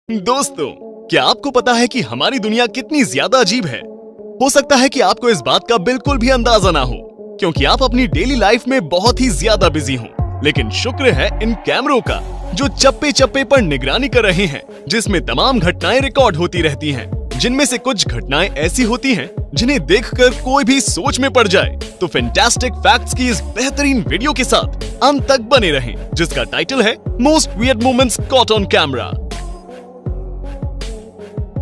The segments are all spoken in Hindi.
दोस्तों, क्या आपको पता है कि हमारी दुनिया कितनी ज्यादा अजीब है? हो सकता है कि आपको इस बात का बिल्कुल भी अंदाजा ना हो, क्योंकि आप अपनी डेली लाइफ में बहुत ही ज्यादा बिजी हो। लेकिन शुक्र है इन कैमरों का, जो चप्पे चप्पे पर निगरानी कर रहे हैं, जिसमें तमाम घटनाएं रिकॉर्ड होती रहती हैं, जिनमें से कुछ घटनाएं ऐसी होती हैं जिन्हें देखकर कोई भी सोच में पड़ जाए। तो फैंटास्टिक फैक्ट्स की इस बेहतरीन वीडियो के साथ अंत तक बने रहें, जिसका टाइटल है most weird moments caught on camera.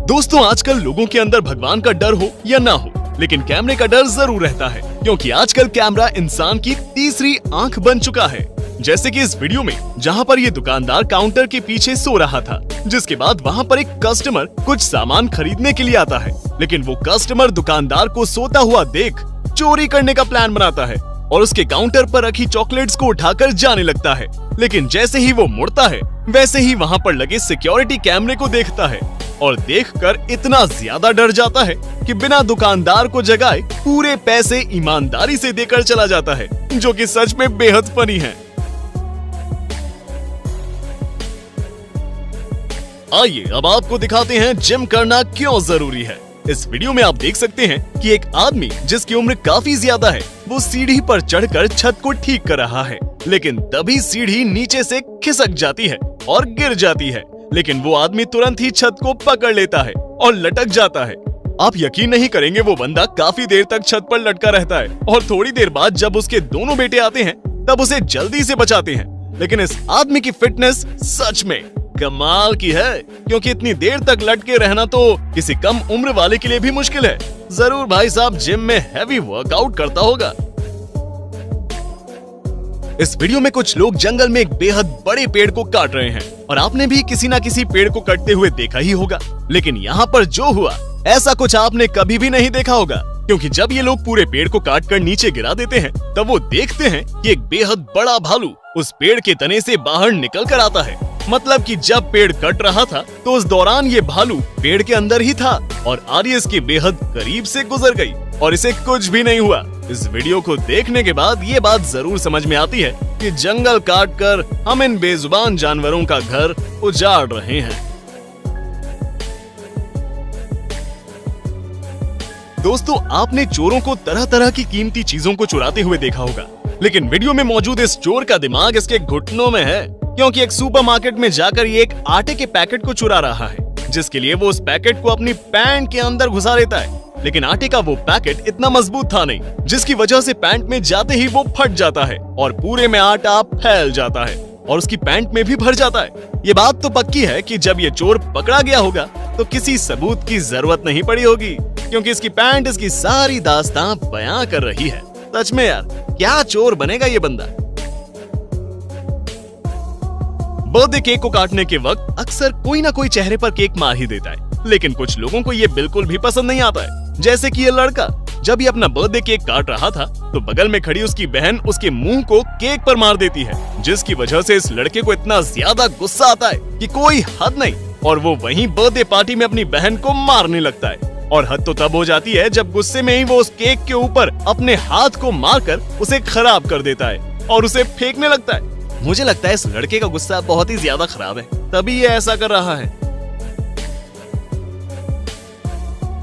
दोस्तों, आजकल लोगों के अंदर भगवान का डर हो या ना हो, लेकिन कैमरे का डर जरूर रहता है, क्योंकि आजकल कैमरा इंसान की तीसरी आंख बन चुका है। जैसे कि इस वीडियो में, जहां पर ये दुकानदार काउंटर के पीछे सो रहा था, जिसके बाद वहां पर एक कस्टमर कुछ सामान खरीदने के लिए आता है, लेकिन वो कस्टमर दुकानदार को सोता हुआ देख चोरी करने का प्लान बनाता है और उसके काउंटर पर रखी चॉकलेट्स को उठाकर जाने लगता है। लेकिन जैसे ही वो मुड़ता है, वैसे ही वहां पर लगे सिक्योरिटी कैमरे को देखता है और देखकर इतना ज्यादा डर जाता है कि बिना दुकानदार को जगाए पूरे पैसे ईमानदारी से देकर चला जाता है, जो कि सच में बेहद फनी है। आइए अब आपको दिखाते हैं जिम करना क्यों जरूरी है। इस वीडियो में आप देख सकते हैं कि एक आदमी जिसकी उम्र काफी ज्यादा है, वो सीढ़ी पर चढ़कर छत को ठीक कर रहा है, लेकिन तभी सीढ़ी नीचे से खिसक जाती है और गिर जाती है। लेकिन वो आदमी तुरंत ही छत को पकड़ लेता है और लटक जाता है। आप यकीन नहीं करेंगे, वो बंदा काफी देर तक छत पर लटका रहता है और थोड़ी देर बाद जब उसके दोनों बेटे आते हैं, तब उसे जल्दी से बचाते हैं। लेकिन इस आदमी की फिटनेस सच में कमाल की है, क्योंकि इतनी देर तक लटके रहना तो किसी कम उम्र वाले के लिए भी मुश्किल है। जरूर भाई साहब जिम में हैवी वर्कआउट करता होगा। इस वीडियो में कुछ लोग जंगल में एक बेहद बड़े पेड़ को काट रहे हैं और आपने भी किसी ना किसी पेड़ को कटते हुए देखा ही होगा। लेकिन यहाँ पर जो हुआ, ऐसा कुछ आपने कभी भी नहीं देखा होगा, क्योंकि जब ये लोग पूरे पेड़ को काटकर नीचे गिरा देते हैं, तब वो देखते हैं कि एक बेहद बड़ा भालू उस पेड़ के तने से बाहर निकल कर आता है। मतलब कि जब पेड़ कट रहा था, तो उस दौरान ये भालू पेड़ के अंदर ही था और आर्य इसके बेहद करीब से गुजर गई और इसे कुछ भी नहीं हुआ। इस वीडियो को देखने के बाद ये बात जरूर समझ में आती है कि जंगल काटकर हम इन बेजुबान जानवरों का घर उजाड़ रहे हैं। दोस्तों, आपने चोरों को तरह तरह की कीमती चीजों को चुराते हुए देखा होगा, लेकिन वीडियो में मौजूद इस चोर का दिमाग इसके घुटनों में है, क्योंकि एक सुपरमार्केट में जाकर ये एक आटे के पैकेट को चुरा रहा है, जिसके लिए वो उस पैकेट को अपनी पैंट के अंदर घुसा लेता है। लेकिन आटे का वो पैकेट इतना मजबूत था नहीं, जिसकी वजह से पैंट में जाते ही वो फट जाता है और पूरे में आटा फैल जाता है और उसकी पैंट में भी भर जाता है। ये बात तो पक्की है कि जब ये चोर पकड़ा गया होगा, तो किसी सबूत की जरूरत नहीं पड़ी होगी, क्योंकि इसकी पैंट इसकी सारी दास्तां बयां कर रही है। सच में यार, क्या चोर बनेगा ये बंदा। बर्थडे केक को काटने के वक्त अक्सर कोई ना कोई चेहरे पर केक मार ही देता है, लेकिन कुछ लोगों को ये बिल्कुल भी पसंद नहीं आता है। जैसे कि ये लड़का जब ये अपना बर्थडे केक काट रहा था, तो बगल में खड़ी उसकी बहन उसके मुंह को केक पर मार देती है, जिसकी वजह से इस लड़के को इतना ज्यादा गुस्सा आता है कि कोई हद नहीं, और वो वहीं बर्थडे पार्टी में अपनी बहन को मारने लगता है। और हद तो तब हो जाती है जब गुस्से में ही वो उस केक के ऊपर अपने हाथ को मारकर उसे खराब कर देता है और उसे फेंकने लगता है। मुझे लगता है इस लड़के का गुस्सा बहुत ही ज्यादा खराब है, तभी ये ऐसा कर रहा है।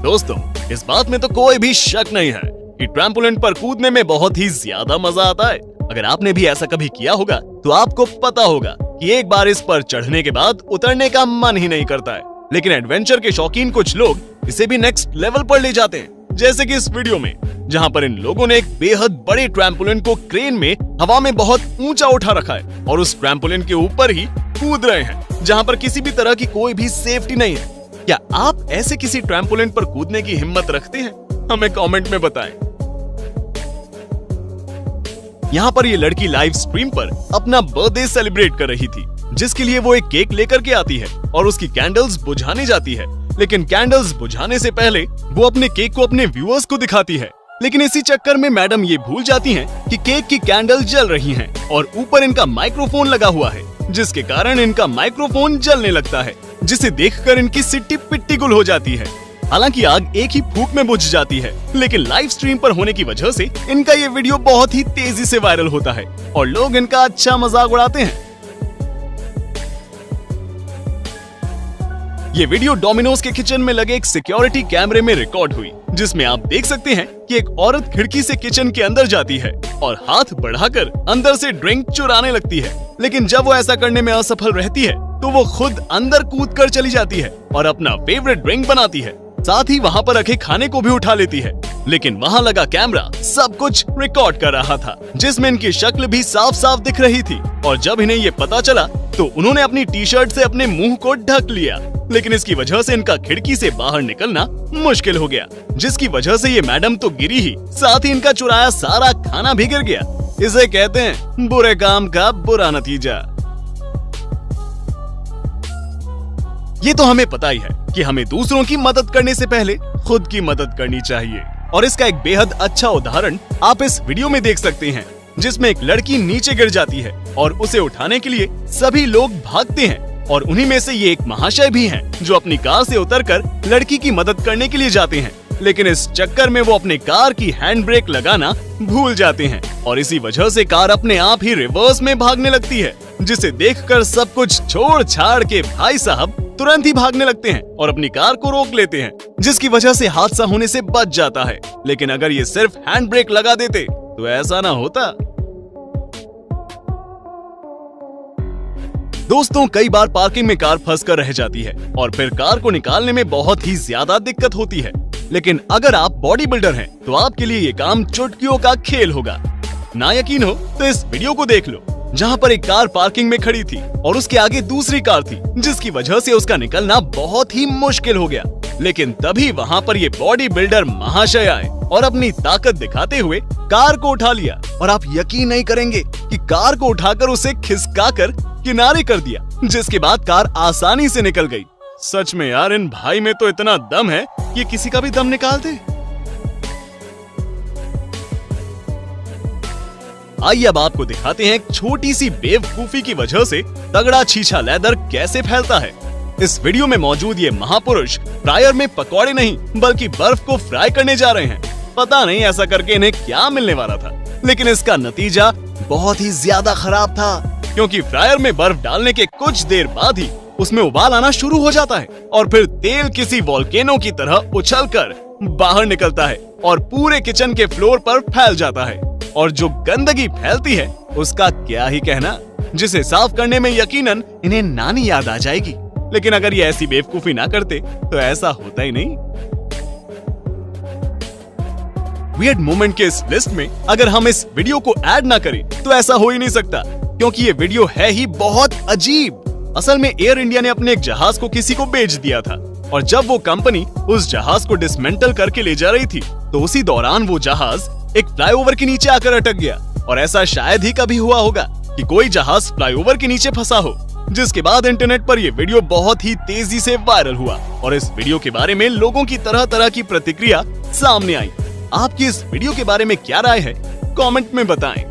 दोस्तों, इस बात में तो कोई भी शक नहीं है कि ट्रैम्पोलिन पर कूदने में बहुत ही ज्यादा मजा आता है। अगर आपने भी ऐसा कभी किया होगा, तो आपको पता होगा कि एक बार इस पर चढ़ने के बाद उतरने का मन ही नहीं करता है। लेकिन एडवेंचर के शौकीन कुछ लोग इसे भी नेक्स्ट लेवल पर ले जाते हैं, जैसे कि इस वीडियो में, जहां पर इन लोगों ने एक बेहद बड़े ट्रैम्पोलिन को क्रेन में हवा में बहुत ऊंचा उठा रखा है और उस ट्रैम्पोलिन के ऊपर ही कूद रहे हैं, जहां पर किसी भी तरह की कोई भी सेफ्टी नहीं है। क्या आप ऐसे किसी ट्रैम्पोलिन पर कूदने की हिम्मत रखते हैं? हमें कमेंट में बताएं। यहाँ पर ये लड़की लाइव स्ट्रीम पर अपना बर्थडे सेलिब्रेट कर रही थी, जिसके लिए वो एक केक लेकर के आती है और उसकी कैंडल्स बुझाने जाती है। लेकिन कैंडल्स बुझाने से पहले वो अपने केक को अपने व्यूअर्स को दिखाती है, लेकिन इसी चक्कर में मैडम ये भूल जाती हैं कि केक की कैंडल जल रही हैं और ऊपर इनका माइक्रोफोन लगा हुआ है, जिसके कारण इनका माइक्रोफोन जलने लगता है, जिसे देखकर इनकी सिट्टी पिट्टी गुल हो जाती है। हालांकि आग एक ही फूंक में बुझ जाती है, लेकिन लाइव स्ट्रीम पर होने की वजह से इनका ये वीडियो बहुत ही तेजी से वायरल होता है और लोग इनका अच्छा मजाक उड़ाते हैं। ये वीडियो डोमिनोज के किचन में लगे एक सिक्योरिटी कैमरे में रिकॉर्ड हुई, जिसमें आप देख सकते हैं कि एक औरत खिड़की से किचन के अंदर जाती है और हाथ बढ़ाकर अंदर से ड्रिंक चुराने लगती है। लेकिन जब वो ऐसा करने में असफल रहती है तो वो खुद अंदर कूद कर चली जाती है और अपना फेवरेट ड्रिंक बनाती है। साथ ही वहाँ पर रखे खाने को भी उठा लेती है। लेकिन वहाँ लगा कैमरा सब कुछ रिकॉर्ड कर रहा था, जिसमें इनकी शक्ल भी साफ साफ दिख रही थी। और जब इन्हें ये पता चला तो उन्होंने अपनी टी शर्ट से अपने मुंह को ढक लिया। लेकिन इसकी वजह से इनका खिड़की से बाहर निकलना मुश्किल हो गया, जिसकी वजह से ये मैडम तो गिरी ही, साथ ही इनका चुराया सारा खाना भी गिर गया। इसे कहते हैं बुरे काम का बुरा नतीजा। ये तो हमें पता ही है कि हमें दूसरों की मदद करने से पहले खुद की मदद करनी चाहिए। और इसका एक बेहद अच्छा उदाहरण आप इस वीडियो में देख सकते हैं, जिसमें एक लड़की नीचे गिर जाती है और उसे उठाने के लिए सभी लोग भागते हैं। और उन्हीं में से ये एक महाशय भी हैं, जो अपनी कार से उतरकर लड़की की मदद करने के लिए जाते हैं। लेकिन इस चक्कर में वो अपने कार की हैंड ब्रेक लगाना भूल जाते हैं और इसी वजह से कार अपने आप ही रिवर्स में भागने लगती है, जिसे देखकर सब कुछ छोड़ छाड़ के भाई साहब तुरंत ही भागने लगते हैं और अपनी कार को रोक लेते हैं, जिसकी वजह से हादसा होने से बच जाता है। लेकिन अगर ये सिर्फ हैंड ब्रेक लगा देते तो ऐसा ना होता। दोस्तों, कई बार पार्किंग में कार फंस कर रह जाती है और फिर कार को निकालने में बहुत ही ज्यादा दिक्कत होती है। लेकिन अगर आप बॉडी बिल्डर हैं तो आपके लिए ये काम चुटकियों का खेल होगा। ना यकीन हो तो इस वीडियो को देख लो, जहां पर एक कार पार्किंग में खड़ी थी और उसके आगे दूसरी कार थी, जिसकी वजह से उसका निकलना बहुत ही मुश्किल हो गया। लेकिन तभी वहां पर ये बॉडी बिल्डर महाशय आए और अपनी ताकत दिखाते हुए कार को उठा लिया। और आप यकीन नहीं करेंगे कि कार को उठाकर उसे खिसकाकर किनारे कर दिया, जिसके बाद कार आसानी से निकल गई। सच में यार, इन भाई में तो इतना दम है कि किसी का भी दम निकाल दे। आइए अब आपको दिखाते हैं एक छोटी सी बेवकूफी की वजह से तगड़ा छीछा लेदर कैसे फैलता है। इस वीडियो में मौजूद ये महापुरुष फ्रायर में पकौड़े नहीं बल्कि बर्फ को फ्राई करने जा रहे हैं। पता नहीं ऐसा करके इन्हें क्या मिलने वाला था, लेकिन इसका नतीजा बहुत ही ज्यादा खराब था, क्योंकि फ्रायर में बर्फ डालने के कुछ देर बाद ही उसमें उबाल आना शुरू हो जाता है और फिर तेल किसी वोल्केनो की तरह उछलकर बाहर निकलता है और पूरे किचन के फ्लोर पर फैल जाता है। और जो गंदगी फैलती है उसका क्या ही कहना, जिसे साफ करने में यकीनन इन्हें नानी याद आ जाएगी। लेकिन अगर ये ऐसी बेवकूफी ना करते तो ऐसा होता ही नहीं। वियर्ड मोमेंट के इस लिस्ट में अगर हम इस वीडियो को ऐड ना करें तो ऐसा हो ही नहीं सकता, क्योंकि ये वीडियो है ही बहुत अजीब। असल में एयर इंडिया ने अपने एक जहाज को किसी को बेच दिया था और जब वो कंपनी उस जहाज को डिसमेंटल करके ले जा रही थी तो उसी दौरान वो जहाज एक फ्लाईओवर के नीचे आकर अटक गया। और ऐसा शायद ही कभी हुआ होगा कि कोई जहाज फ्लाईओवर के नीचे फंसा हो। जिसके बाद इंटरनेट पर यह वीडियो बहुत ही तेजी से वायरल हुआ और इस वीडियो के बारे में लोगों की तरह तरह की प्रतिक्रिया सामने आई। आपकी इस वीडियो के बारे में क्या राय है, कमेंट में बताएं।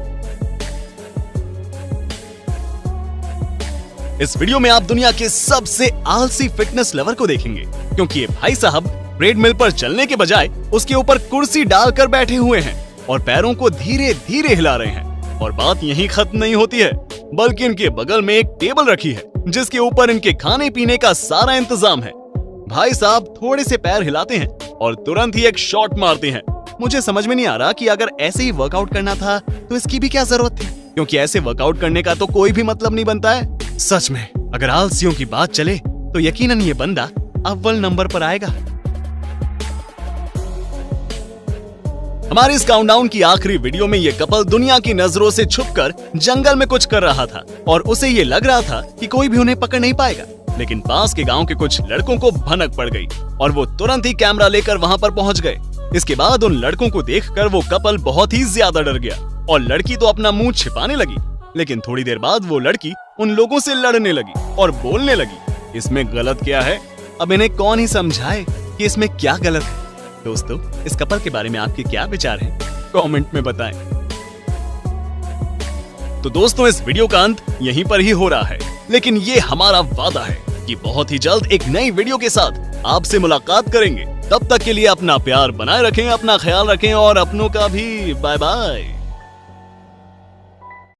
इस वीडियो में आप दुनिया के सबसे आलसी फिटनेस लवर को देखेंगे, क्योंकि ये भाई साहब ट्रेडमिल पर चलने के बजाय उसके ऊपर कुर्सी डालकर बैठे हुए हैं और पैरों को धीरे धीरे हिला रहे हैं। और बात यहीं खत्म नहीं होती है, बल्कि इनके बगल में एक टेबल रखी है जिसके ऊपर इनके खाने पीने का सारा इंतजाम है। भाई साहब थोड़े से पैर हिलाते हैं और तुरंत ही एक शॉट मारते हैं। मुझे समझ में नहीं आ रहा कि अगर ऐसे ही वर्कआउट करना था तो इसकी भी क्या जरूरत थी, क्योंकि ऐसे वर्कआउट करने का तो कोई भी मतलब नहीं बनता है। सच में अगर आलसियों की बात चले तो यकीनन ये बंदा अव्वल नंबर पर आएगा। हमारे इस काउंटडाउन की आखिरी वीडियो में ये कपल दुनिया की नजरों से छुपकर जंगल में कुछ कर रहा था और उसे ये लग रहा था कि कोई भी उन्हें पकड़ नहीं पाएगा। लेकिन पास के गांव के कुछ लड़कों को भनक पड़ गई और वो तुरंत ही कैमरा लेकर वहां पर पहुंच गए। इसके बाद उन लड़कों को देखकर वो कपल बहुत ही ज्यादा डर गया और लड़की तो अपना मुंह छिपाने लगी। लेकिन थोड़ी देर बाद वो लड़की उन लोगों से लड़ने लगी और बोलने लगी। इसमें गलत क्या है? अब इन्हें कौन ही समझाए कि इसमें क्या गलत है। दोस्तों, इस कपल के बारे में आपके क्या विचार हैं? कमेंट में बताएं। तो दोस्तों, इस वीडियो का अंत यहीं पर ही हो रहा है, लेकिन ये हमारा वादा है कि बहुत ही जल्द एक नई वीडियो के साथ आपसे मुलाकात करेंगे। तब तक के लिए अपना प्यार बनाए रखें, अपना ख्याल रखें और अपनों का भी। Bye bye.